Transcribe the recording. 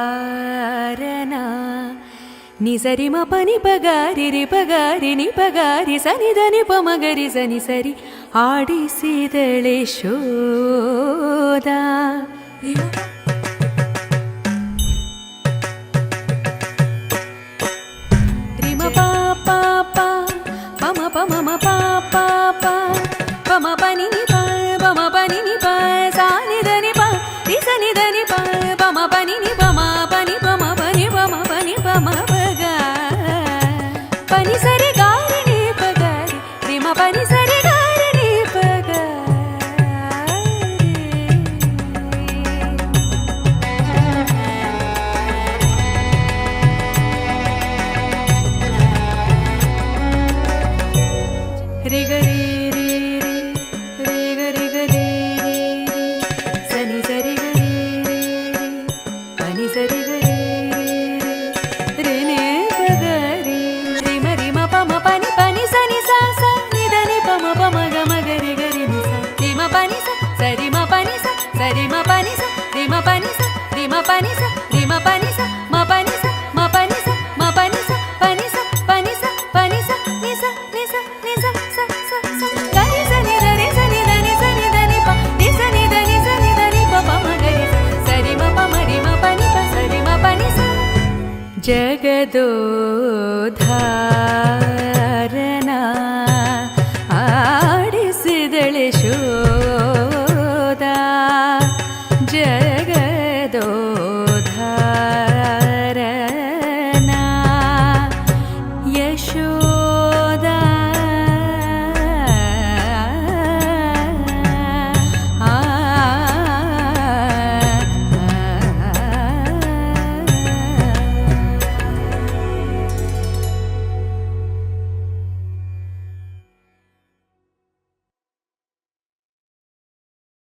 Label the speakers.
Speaker 1: ಜಗದೋಧಾರನ ನಿಸರಿ ಮ ಪನಿ ಪಗಾರಿ ರಿ ಪಗಾರಿ ನಿ ಪಗಾರಿ ಸನಿ ಧನಿ ಪ ಮಗರಿ ಸನಿ ಸರಿ ಆಡಿಸಿದಳೆ ಶೋಧ ರಿಮ ಪಾ ಪಾ ಪಾ ಪಮ ಪಮ ಮ ಪಾ ಪಾ ಪಾ ಪಮ ಪನಿ ನಿ ಪಾ ಪಮ ಪನಿ ನಿ ಪಾ ಸಾನಿ ಧನಿ ಪಾ ನಿ ಸನಿ ಧನಿ ಪಾ ಪಮ ಪನಿ ನಿ ಪಮ ಪನಿ ಪಮ ಪನಿ ಪಮ ಪನಿ ಪಮ ಪಗ ಪನಿ ಸರಿ ಗಾರಿ ನಿ ಪಗಾರಿ ರಿಮ ಪನಿ ಸರಿ ಗಾರಿ ನಿ ಪಗ ರಿ ಗರಿ ರಿ ರಿ ರಿ ಗರಿ ಗರಿ ಸನಿ ಸರಿ ಗರಿ ಪನಿ ಸರಿ ಗರಿ ರಿ ನಿ ಪಗರಿ ರಿಮ ರಿಮ ಪಮ ಪನಿ ಪನಿ ಸನಿ ಸಾ ಸಾ ನಿ ಧನಿ ಪಮ ಪಮ ಗ ಮಗರಿ ಗರಿ ನಿ ಸಾ ರಿಮ ಪನಿ ಸ ಸರಿ ಮ ಪನಿ ಸ ಸರಿ ಮ ಪನಿ ಸ ರಿಮ ಪನಿ ಸ ರಿಮ ಪನಿ ಸ ರಿಮ ಪನಿ ಸ ಮ ಪನಿ ಸ ಮ ಪನಿ ಸ ಮ ಪನಿ ಸ ಪನಿ ಸ ಪನಿ ಸ ಪನಿ ಸ ನಿ ಸ ನಿ ಸ ನಿ ಸ ಸ ಸ ಸ ಗರಿ ಸನಿ ಧನಿ ಸನಿ ಧನಿ ಸನಿ ಧನಿ ಪ ನಿ ಸನಿ ಧನಿ ಸನಿ ಧನಿ ಪ ಪ ಮ ಗರಿ ಸರಿ ಮ ಪ ಮ ರಿ ಮ ಪನಿ ಪ ಸರಿ ಮ ಪನಿ ಸ ಜಗದೋಧಾರನ ಆಡಿಸಿದಳೆ ಶೋಧ